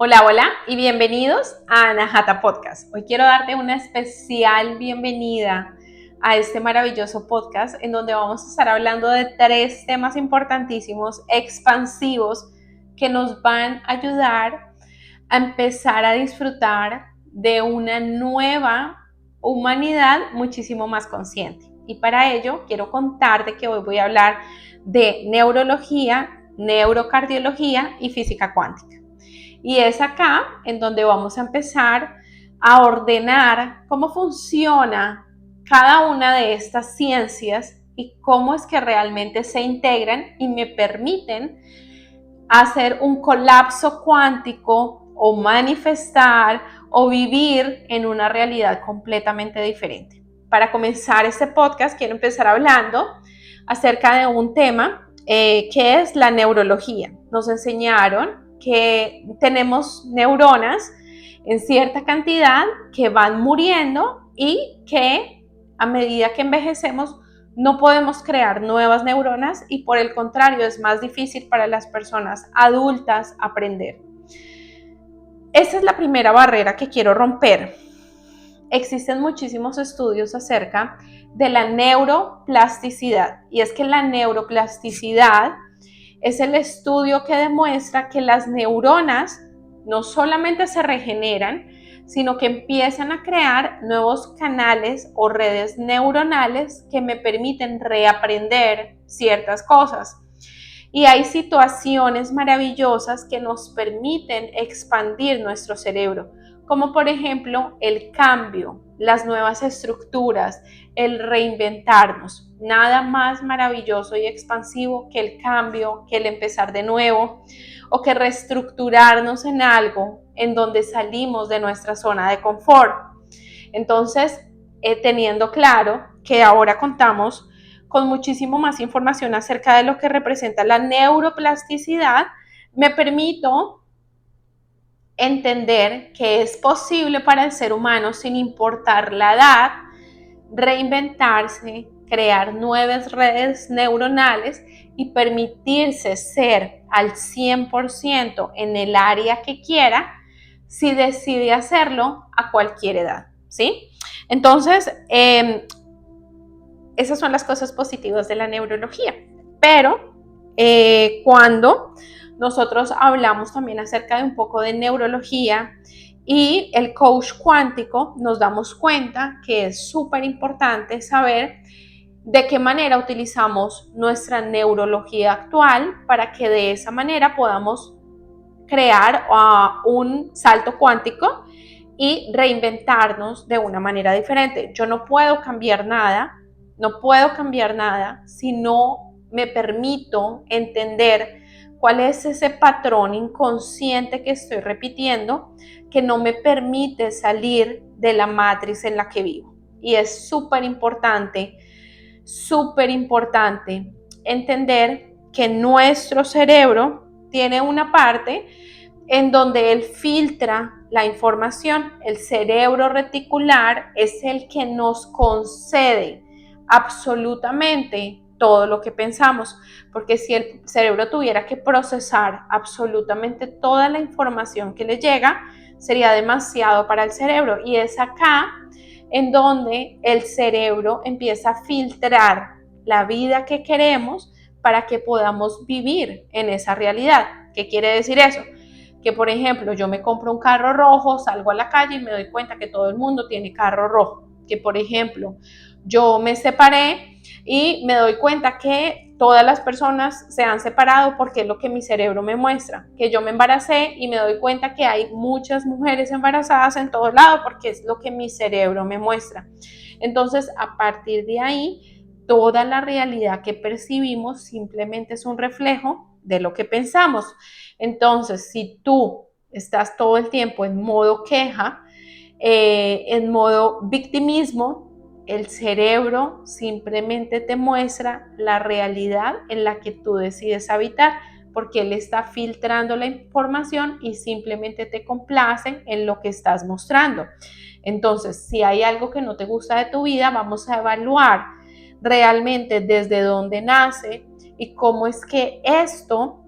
Hola, hola y bienvenidos a Anahata Podcast. Hoy quiero darte una especial bienvenida a este maravilloso podcast en donde vamos a estar hablando de 3 temas importantísimos, expansivos, que nos van a ayudar a empezar a disfrutar de una nueva humanidad muchísimo más consciente. Y para ello quiero contarte que hoy voy a hablar de neurología, neurocardiología y física cuántica. Y es acá en donde vamos a empezar a ordenar cómo funciona cada una de estas ciencias y cómo es que realmente se integran y me permiten hacer un colapso cuántico o manifestar o vivir en una realidad completamente diferente. Para comenzar este podcast quiero empezar hablando acerca de un tema que es la neurología. Nos enseñaron que tenemos neuronas en cierta cantidad que van muriendo y que a medida que envejecemos no podemos crear nuevas neuronas y por el contrario es más difícil para las personas adultas aprender. Esa es la primera barrera que quiero romper. Existen muchísimos estudios acerca de la neuroplasticidad y es que la neuroplasticidad es el estudio que demuestra que las neuronas no solamente se regeneran, sino que empiezan a crear nuevos canales o redes neuronales que me permiten reaprender ciertas cosas. Y hay situaciones maravillosas que nos permiten expandir nuestro cerebro, como por ejemplo el cambio, las nuevas estructuras, el reinventarnos. Nada más maravilloso y expansivo que el cambio, que el empezar de nuevo o que reestructurarnos en algo en donde salimos de nuestra zona de confort. Entonces, teniendo claro que ahora contamos con muchísimo más información acerca de lo que representa la neuroplasticidad, me permito entender que es posible para el ser humano, sin importar la edad, reinventarse, crear nuevas redes neuronales y permitirse ser al 100% en el área que quiera si decide hacerlo a cualquier edad, ¿sí? Entonces, esas son las cosas positivas de la neurología. Pero cuando nosotros hablamos también acerca de un poco de neurología y el coach cuántico, nos damos cuenta que es súper importante saber de qué manera utilizamos nuestra neurología actual para que de esa manera podamos crear un salto cuántico y reinventarnos de una manera diferente. Yo no puedo cambiar nada si no me permito entender cuál es ese patrón inconsciente que estoy repitiendo que no me permite salir de la matriz en la que vivo. Y es súper importante entender que nuestro cerebro tiene una parte en donde él filtra la información. El cerebro reticular es el que nos concede absolutamente todo lo que pensamos, porque si el cerebro tuviera que procesar absolutamente toda la información que le llega, sería demasiado para el cerebro, y es acá en donde el cerebro empieza a filtrar la vida que queremos para que podamos vivir en esa realidad. ¿Qué quiere decir eso? Que por ejemplo yo me compro un carro rojo, salgo a la calle y me doy cuenta que todo el mundo tiene carro rojo. Que por ejemplo yo me separé y me doy cuenta que todas las personas se han separado porque es lo que mi cerebro me muestra. Que yo me embaracé y me doy cuenta que hay muchas mujeres embarazadas en todos lados porque es lo que mi cerebro me muestra. Entonces, a partir de ahí, toda la realidad que percibimos simplemente es un reflejo de lo que pensamos. Entonces, si tú estás todo el tiempo en modo queja, en modo victimismo, el cerebro simplemente te muestra la realidad en la que tú decides habitar, porque él está filtrando la información y simplemente te complace en lo que estás mostrando. Entonces, si hay algo que no te gusta de tu vida, vamos a evaluar realmente desde dónde nace y cómo es que esto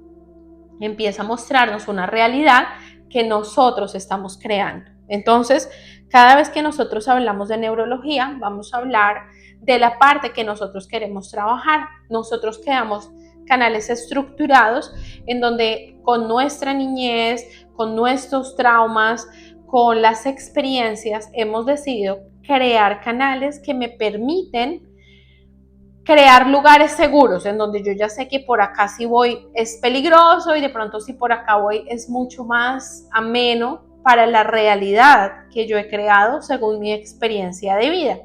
empieza a mostrarnos una realidad que nosotros estamos creando. Entonces, cada vez que nosotros hablamos de neurología, vamos a hablar de la parte que nosotros queremos trabajar. Nosotros creamos canales estructurados en donde con nuestra niñez, con nuestros traumas, con las experiencias, hemos decidido crear canales que me permiten crear lugares seguros en donde yo ya sé que por acá si voy es peligroso y de pronto si por acá voy es mucho más ameno para la realidad que yo he creado según mi experiencia de vida.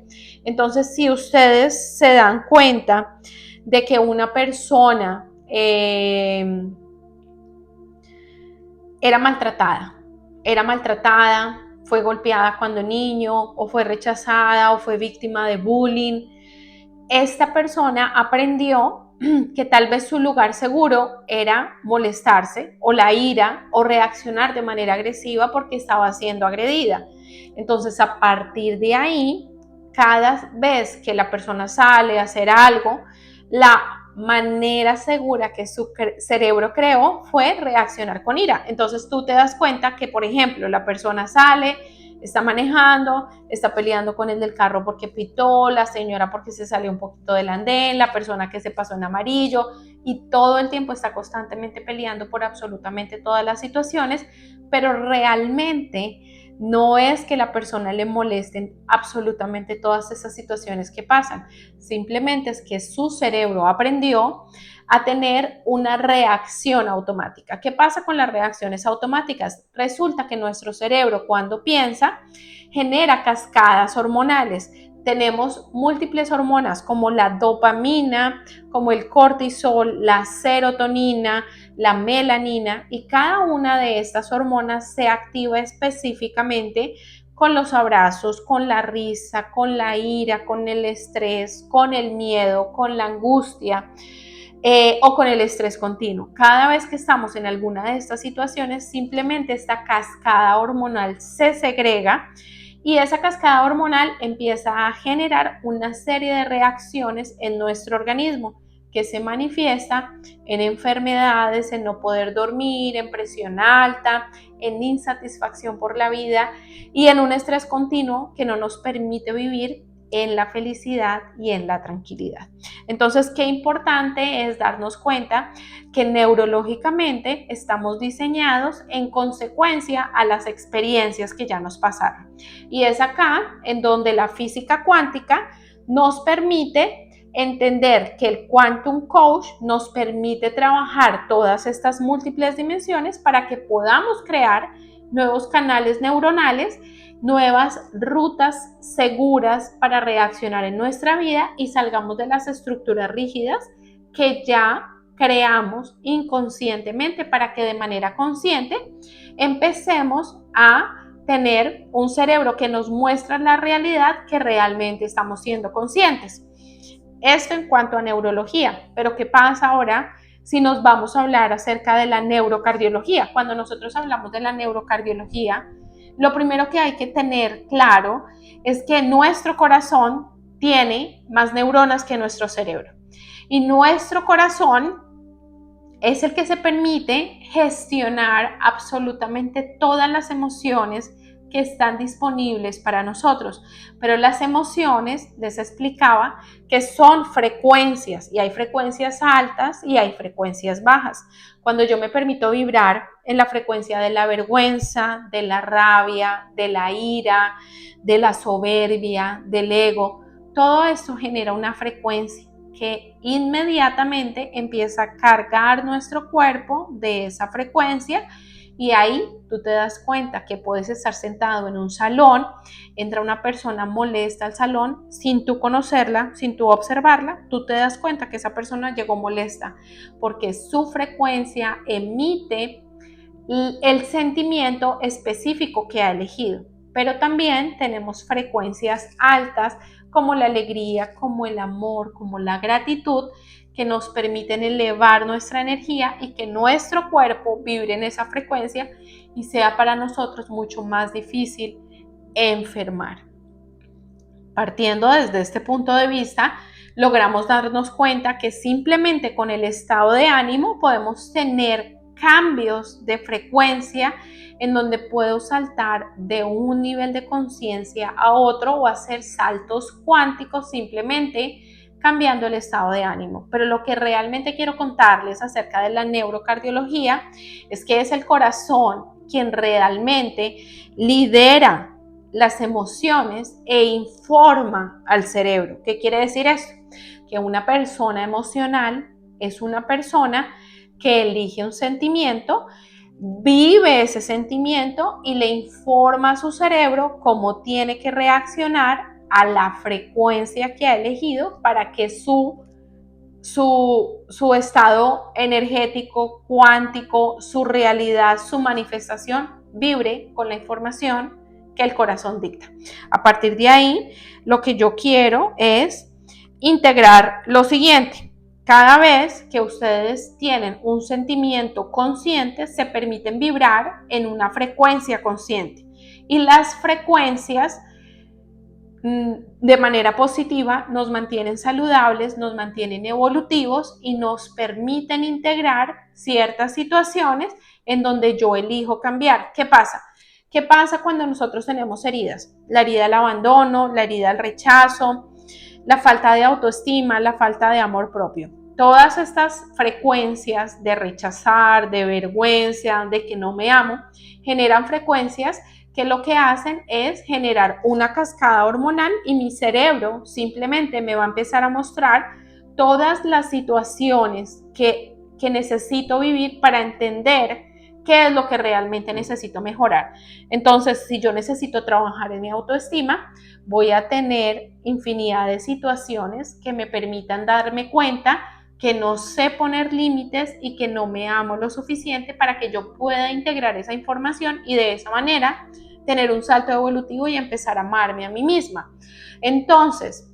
Entonces, si ustedes se dan cuenta de que una persona era maltratada, fue golpeada cuando niño, o fue rechazada, o fue víctima de bullying, esta persona aprendió que tal vez su lugar seguro era molestarse o la ira o reaccionar de manera agresiva porque estaba siendo agredida. Entonces, a partir de ahí, cada vez que la persona sale a hacer algo, la manera segura que su cerebro creó fue reaccionar con ira. Entonces tú te das cuenta que, por ejemplo, la persona sale, está manejando, está peleando con el del carro porque pitó, la señora porque se salió un poquito del andén, la persona que se pasó en amarillo, y todo el tiempo está constantemente peleando por absolutamente todas las situaciones, pero realmente no es que la persona le molesten absolutamente todas esas situaciones que pasan, simplemente es que su cerebro aprendió a tener una reacción automática. ¿Qué pasa con las reacciones automáticas? Resulta que nuestro cerebro, cuando piensa, genera cascadas hormonales. Tenemos múltiples hormonas como la dopamina, como el cortisol, la serotonina, la melanina, y cada una de estas hormonas se activa específicamente con los abrazos, con la risa, con la ira, con el estrés, con el miedo, con la angustia. O con el estrés continuo. Cada vez que estamos en alguna de estas situaciones, simplemente esta cascada hormonal se segrega y esa cascada hormonal empieza a generar una serie de reacciones en nuestro organismo que se manifiesta en enfermedades, en no poder dormir, en presión alta, en insatisfacción por la vida y en un estrés continuo que no nos permite vivir en la felicidad y en la tranquilidad. Entonces, qué importante es darnos cuenta que neurológicamente estamos diseñados en consecuencia a las experiencias que ya nos pasaron. Y es acá en donde la física cuántica nos permite entender que el Quantum Coach nos permite trabajar todas estas múltiples dimensiones para que podamos crear nuevos canales neuronales, nuevas rutas seguras para reaccionar en nuestra vida y salgamos de las estructuras rígidas que ya creamos inconscientemente para que de manera consciente empecemos a tener un cerebro que nos muestra la realidad que realmente estamos siendo conscientes. Esto en cuanto a neurología, pero ¿qué pasa ahora si nos vamos a hablar acerca de la neurocardiología? Cuando nosotros hablamos de la neurocardiología, lo primero que hay que tener claro es que nuestro corazón tiene más neuronas que nuestro cerebro. Y nuestro corazón es el que se permite gestionar absolutamente todas las emociones que están disponibles para nosotros. Pero las emociones, les explicaba, que son frecuencias y hay frecuencias altas y hay frecuencias bajas. Cuando yo me permito vibrar en la frecuencia de la vergüenza, de la rabia, de la ira, de la soberbia, del ego, todo esto genera una frecuencia que inmediatamente empieza a cargar nuestro cuerpo de esa frecuencia y ahí tú te das cuenta que puedes estar sentado en un salón, entra una persona molesta al salón sin tú conocerla, sin tú observarla, tú te das cuenta que esa persona llegó molesta porque su frecuencia emite el sentimiento específico que ha elegido. Pero también tenemos frecuencias altas como la alegría, como el amor, como la gratitud, que nos permiten elevar nuestra energía y que nuestro cuerpo vibre en esa frecuencia y sea para nosotros mucho más difícil enfermar. Partiendo desde este punto de vista, logramos darnos cuenta que simplemente con el estado de ánimo podemos tener cambios de frecuencia en donde puedo saltar de un nivel de conciencia a otro o hacer saltos cuánticos simplemente cambiando el estado de ánimo. Pero lo que realmente quiero contarles acerca de la neurocardiología es que es el corazón quien realmente lidera las emociones e informa al cerebro. ¿Qué quiere decir esto? Que una persona emocional es una persona que elige un sentimiento, vive ese sentimiento y le informa a su cerebro cómo tiene que reaccionar a la frecuencia que ha elegido para que su estado energético, cuántico, su realidad, su manifestación vibre con la información que el corazón dicta. A partir de ahí, lo que yo quiero es integrar lo siguiente. Cada vez que ustedes tienen un sentimiento consciente, se permiten vibrar en una frecuencia consciente. Y las frecuencias de manera positiva nos mantienen saludables, nos mantienen evolutivos y nos permiten integrar ciertas situaciones en donde yo elijo cambiar. ¿Qué pasa? ¿Qué pasa cuando nosotros tenemos heridas? La herida del abandono, la herida del rechazo, la falta de autoestima, la falta de amor propio. Todas estas frecuencias de rechazar, de vergüenza, de que no me amo, generan frecuencias que lo que hacen es generar una cascada hormonal y mi cerebro simplemente me va a empezar a mostrar todas las situaciones que necesito vivir para entender qué es lo que realmente necesito mejorar. Entonces, si yo necesito trabajar en mi autoestima, voy a tener infinidad de situaciones que me permitan darme cuenta que no sé poner límites y que no me amo lo suficiente para que yo pueda integrar esa información y de esa manera tener un salto evolutivo y empezar a amarme a mí misma. Entonces,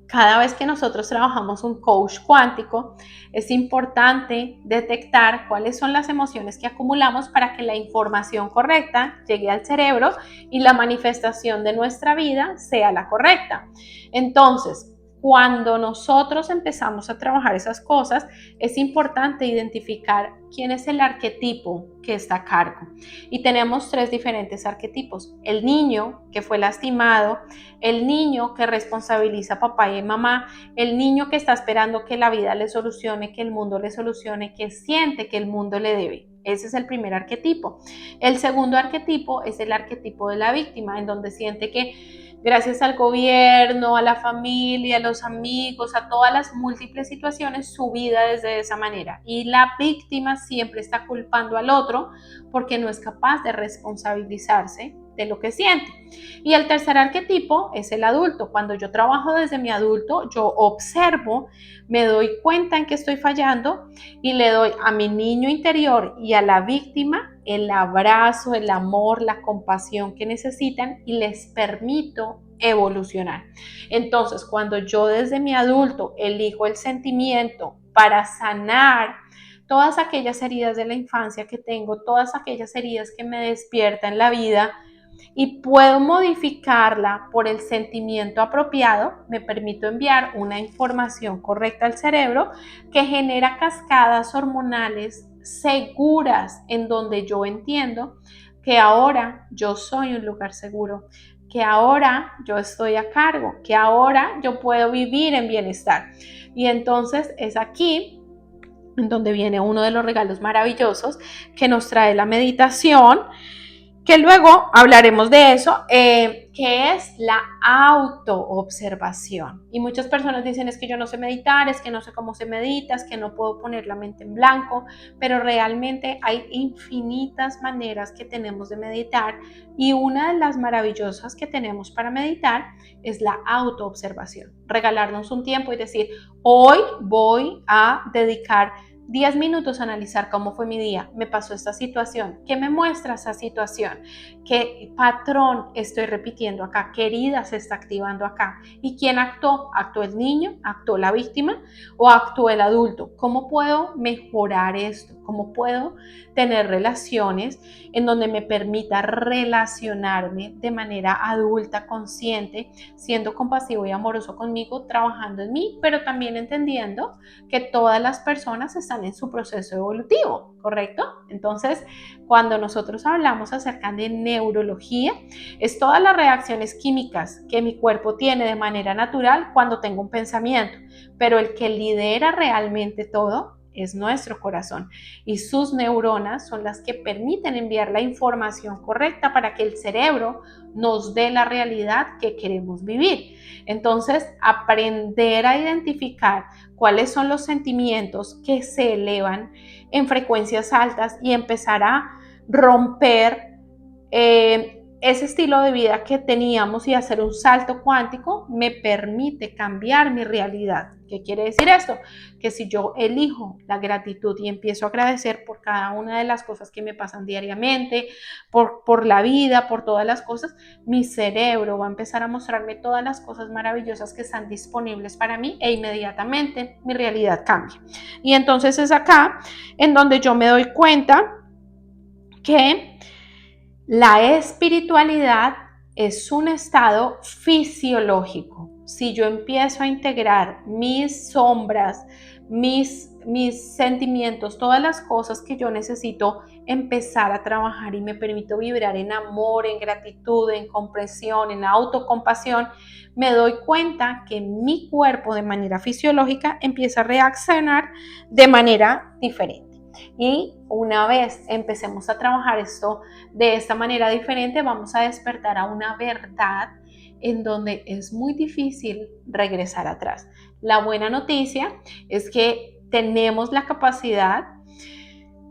cada vez que nosotros trabajamos un coach cuántico, es importante detectar cuáles son las emociones que acumulamos para que la información correcta llegue al cerebro y la manifestación de nuestra vida sea la correcta. Entonces, cuando nosotros empezamos a trabajar esas cosas, es importante identificar quién es el arquetipo que está a cargo. Y tenemos 3 diferentes arquetipos. El niño que fue lastimado, el niño que responsabiliza a papá y mamá, el niño que está esperando que la vida le solucione, que el mundo le solucione, que siente que el mundo le debe. Ese es el primer arquetipo. El segundo arquetipo es el arquetipo de la víctima, en donde siente que gracias al gobierno, a la familia, a los amigos, a todas las múltiples situaciones, su vida es de esa manera. Y la víctima siempre está culpando al otro porque no es capaz de responsabilizarse de lo que siente. Y el tercer arquetipo es el adulto. Cuando yo trabajo desde mi adulto, yo observo, me doy cuenta en que estoy fallando y le doy a mi niño interior y a la víctima el abrazo, el amor, la compasión que necesitan y les permito evolucionar. Entonces, cuando yo desde mi adulto elijo el sentimiento para sanar todas aquellas heridas de la infancia que tengo, todas aquellas heridas que me despiertan la vida, y puedo modificarla por el sentimiento apropiado, me permito enviar una información correcta al cerebro que genera cascadas hormonales seguras en donde yo entiendo que ahora yo soy un lugar seguro, que ahora yo estoy a cargo, que ahora yo puedo vivir en bienestar. Y entonces es aquí en donde viene uno de los regalos maravillosos que nos trae la meditación, que luego hablaremos de eso, que es la autoobservación. Y muchas personas dicen, es que yo no sé meditar, es que no sé cómo se medita, es que no puedo poner la mente en blanco, pero realmente hay infinitas maneras que tenemos de meditar y una de las maravillosas que tenemos para meditar es la autoobservación. Regalarnos un tiempo y decir, hoy voy a dedicar 10 minutos a analizar cómo fue mi día, me pasó esta situación, qué me muestra esa situación, qué patrón estoy repitiendo acá, qué herida se está activando acá y quién actuó, actuó el niño, actuó la víctima o actuó el adulto, cómo puedo mejorar esto, cómo puedo tener relaciones en donde me permita relacionarme de manera adulta, consciente, siendo compasivo y amoroso conmigo, trabajando en mí, pero también entendiendo que todas las personas están en su proceso evolutivo, ¿correcto? Entonces, cuando nosotros hablamos acerca de neurología, es todas las reacciones químicas que mi cuerpo tiene de manera natural cuando tengo un pensamiento, pero el que lidera realmente todo es nuestro corazón y sus neuronas son las que permiten enviar la información correcta para que el cerebro nos dé la realidad que queremos vivir. Entonces, aprender a identificar cuáles son los sentimientos que se elevan en frecuencias altas y empezar a romper ese estilo de vida que teníamos y hacer un salto cuántico me permite cambiar mi realidad. ¿Qué quiere decir esto? Que si yo elijo la gratitud y empiezo a agradecer por cada una de las cosas que me pasan diariamente, por la vida, por todas las cosas, mi cerebro va a empezar a mostrarme todas las cosas maravillosas que están disponibles para mí e inmediatamente mi realidad cambia. Y entonces es acá en donde yo me doy cuenta que la espiritualidad es un estado fisiológico. Si yo empiezo a integrar mis sombras, mis sentimientos, todas las cosas que yo necesito empezar a trabajar y me permito vibrar en amor, en gratitud, en comprensión, en autocompasión, me doy cuenta que mi cuerpo de manera fisiológica empieza a reaccionar de manera diferente. Y una vez empecemos a trabajar esto de esta manera diferente, vamos a despertar a una verdad en donde es muy difícil regresar atrás. La buena noticia es que tenemos la capacidad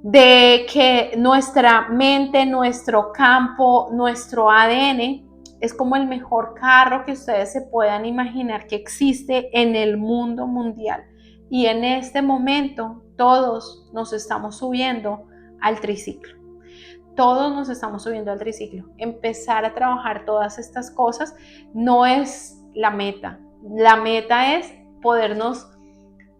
de que nuestra mente, nuestro campo, nuestro ADN es como el mejor carro que ustedes se puedan imaginar que existe en el mundo mundial. Y en este momento todos nos estamos subiendo al triciclo. Todos nos estamos subiendo al triciclo. Empezar a trabajar todas estas cosas no es la meta. La meta es podernos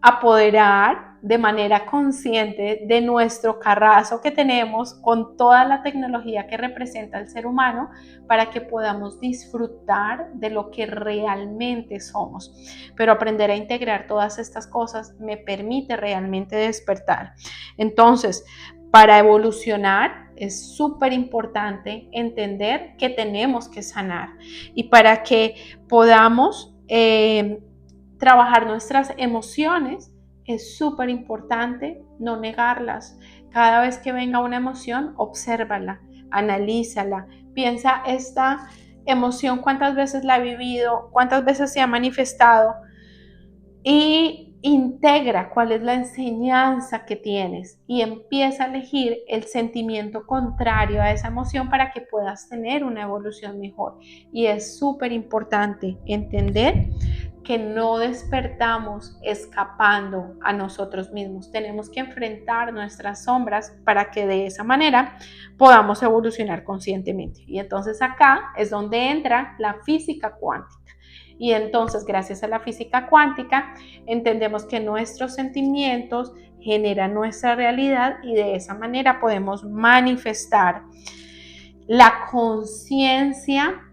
apoderar de manera consciente de nuestro carrazo que tenemos con toda la tecnología que representa el ser humano para que podamos disfrutar de lo que realmente somos. Pero aprender a integrar todas estas cosas me permite realmente despertar. Entonces, para evolucionar es súper importante entender que tenemos que sanar y para que podamos trabajar nuestras emociones es súper importante no negarlas. Cada vez que venga una emoción, obsérvala, analízala, piensa esta emoción, cuántas veces la he vivido, cuántas veces se ha manifestado y integra cuál es la enseñanza que tienes y empieza a elegir el sentimiento contrario a esa emoción para que puedas tener una evolución mejor. Y es súper importante entender que no despertamos escapando a nosotros mismos. Tenemos que enfrentar nuestras sombras para que de esa manera podamos evolucionar conscientemente. Y entonces acá es donde entra la física cuántica. Y entonces, gracias a la física cuántica, entendemos que nuestros sentimientos generan nuestra realidad y de esa manera podemos manifestar la conciencia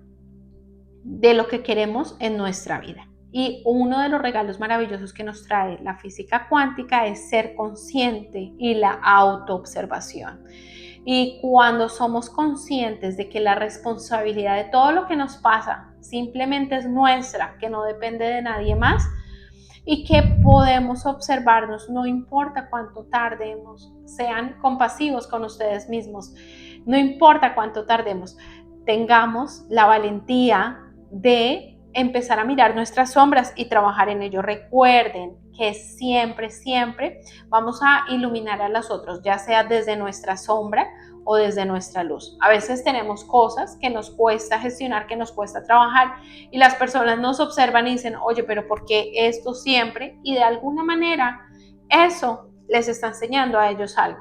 de lo que queremos en nuestra vida. Y uno de los regalos maravillosos que nos trae la física cuántica es ser consciente y la autoobservación. Y cuando somos conscientes de que la responsabilidad de todo lo que nos pasa simplemente es nuestra, que no depende de nadie más y que podemos observarnos, no importa cuánto tardemos, sean compasivos con ustedes mismos, no importa cuánto tardemos, tengamos la valentía de empezar a mirar nuestras sombras y trabajar en ello. Recuerden que siempre, siempre vamos a iluminar a los otros, ya sea desde nuestra sombra o desde nuestra luz. A veces tenemos cosas que nos cuesta gestionar, que nos cuesta trabajar y las personas nos observan y dicen, oye, pero ¿por qué esto siempre? Y de alguna manera eso les está enseñando a ellos algo.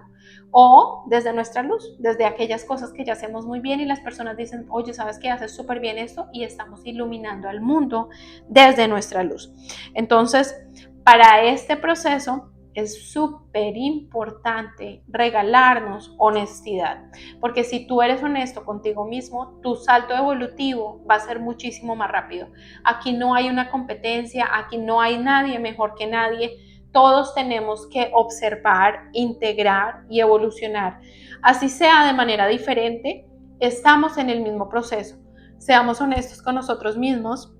O desde nuestra luz, desde aquellas cosas que ya hacemos muy bien y las personas dicen, oye, ¿sabes qué? Haces súper bien esto y estamos iluminando al mundo desde nuestra luz. Entonces, para este proceso es súper importante regalarnos honestidad, porque si tú eres honesto contigo mismo, tu salto evolutivo va a ser muchísimo más rápido. Aquí no hay una competencia, aquí no hay nadie mejor que nadie. todos tenemos que observar, integrar y evolucionar. Así sea de manera diferente, estamos en el mismo proceso. Seamos honestos con nosotros mismos,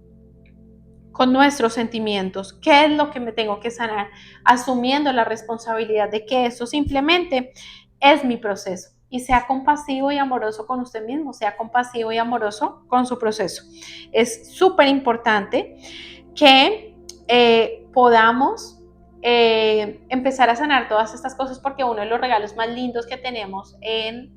con nuestros sentimientos. ¿Qué es lo que me tengo que sanar? Asumiendo la responsabilidad de que eso simplemente es mi proceso. Y sea compasivo y amoroso con usted mismo, sea compasivo y amoroso con su proceso. Es súper importante que podamos empezar a sanar todas estas cosas, porque uno de los regalos más lindos que tenemos en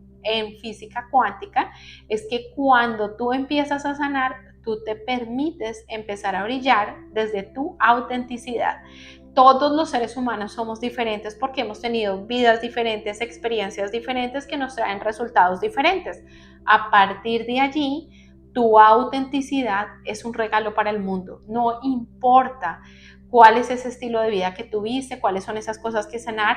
física cuántica es que cuando tú empiezas a sanar, tú te permites empezar a brillar desde tu autenticidad. Todos los seres humanos somos diferentes porque hemos tenido vidas diferentes, experiencias diferentes que nos traen resultados diferentes. A partir de allí, tu autenticidad es un regalo para el mundo. No importa cuál es ese estilo de vida que tuviste, cuáles son esas cosas que sanar,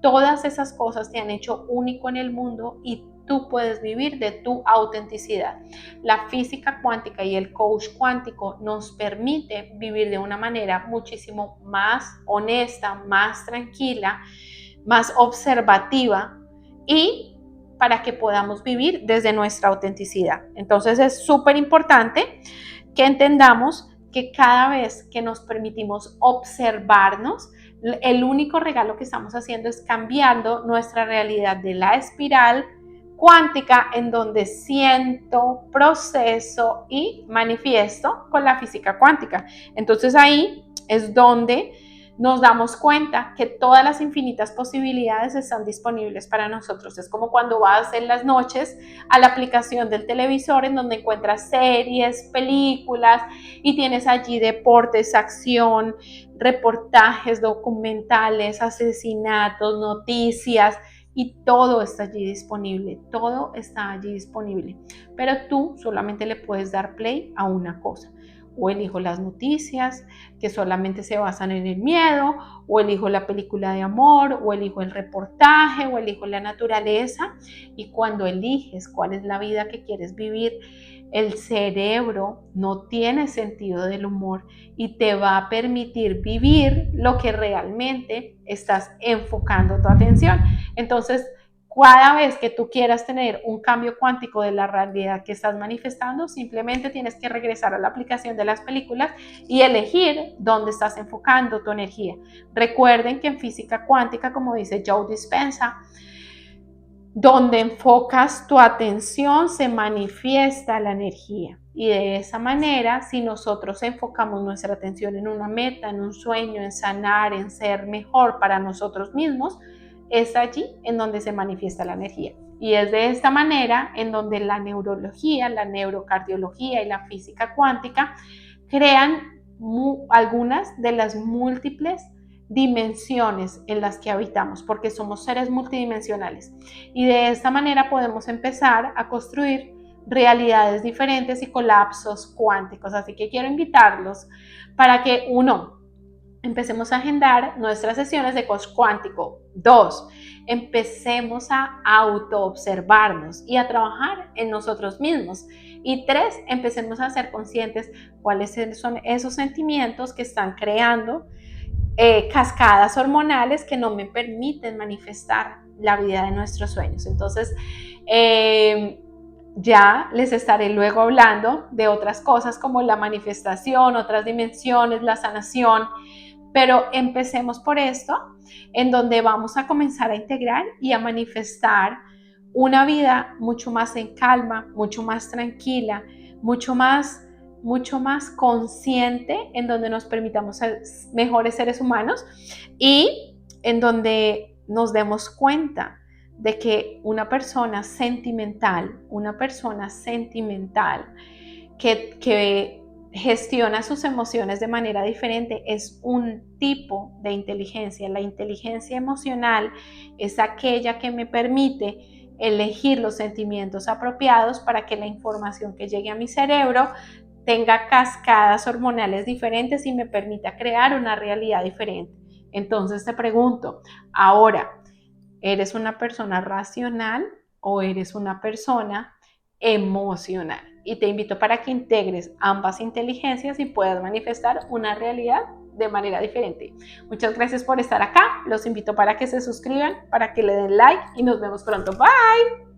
todas esas cosas te han hecho único en el mundo y tú puedes vivir de tu autenticidad. La física cuántica y el coach cuántico nos permite vivir de una manera muchísimo más honesta, más tranquila, más observativa y para que podamos vivir desde nuestra autenticidad. Entonces es súper importante que entendamos que cada vez que nos permitimos observarnos, el único regalo que estamos haciendo es cambiando nuestra realidad de la espiral cuántica, en donde siento, proceso y manifiesto con la física cuántica. Entonces ahí es donde nos damos cuenta que todas las infinitas posibilidades están disponibles para nosotros. Es como cuando vas en las noches a la aplicación del televisor, en donde encuentras series, películas, y tienes allí deportes, acción, reportajes, documentales, asesinatos, noticias, y todo está allí disponible, todo está allí disponible. Pero tú solamente le puedes dar play a una cosa. O elijo las noticias que solamente se basan en el miedo, o elijo la película de amor, o elijo el reportaje, o elijo la naturaleza. Y cuando eliges cuál es la vida que quieres vivir, el cerebro no tiene sentido del humor y te va a permitir vivir lo que realmente estás enfocando tu atención. Entonces, cada vez que tú quieras tener un cambio cuántico de la realidad que estás manifestando, simplemente tienes que regresar a la aplicación de las películas y elegir dónde estás enfocando tu energía. Recuerden que en física cuántica, como dice Joe Dispenza, donde enfocas tu atención se manifiesta la energía. Y de esa manera, si nosotros enfocamos nuestra atención en una meta, en un sueño, en sanar, en ser mejor para nosotros mismos, es allí en donde se manifiesta la energía. Y es de esta manera en donde la neurología, la neurocardiología y la física cuántica crean algunas de las múltiples dimensiones en las que habitamos, porque somos seres multidimensionales. Y de esta manera podemos empezar a construir realidades diferentes y colapsos cuánticos. Así que quiero invitarlos para que, uno, empecemos a agendar nuestras sesiones de coach cuántico. 2, empecemos a autoobservarnos y a trabajar en nosotros mismos. Y 3, empecemos a ser conscientes cuáles son esos sentimientos que están creando cascadas hormonales que no me permiten manifestar la vida de nuestros sueños. Entonces, ya les estaré luego hablando de otras cosas como la manifestación, otras dimensiones, la sanación. Pero empecemos por esto, en donde vamos a comenzar a integrar y a manifestar una vida mucho más en calma, mucho más tranquila, mucho más consciente, en donde nos permitamos ser mejores seres humanos y en donde nos demos cuenta de que una persona sentimental que gestiona sus emociones de manera diferente es un tipo de inteligencia. La inteligencia emocional es aquella que me permite elegir los sentimientos apropiados para que la información que llegue a mi cerebro tenga cascadas hormonales diferentes y me permita crear una realidad diferente. Entonces te pregunto, ahora, ¿eres una persona racional o eres una persona emocional? Y te invito para que integres ambas inteligencias y puedas manifestar una realidad de manera diferente. Muchas gracias por estar acá. Los invito para que se suscriban, para que le den like y nos vemos pronto. Bye.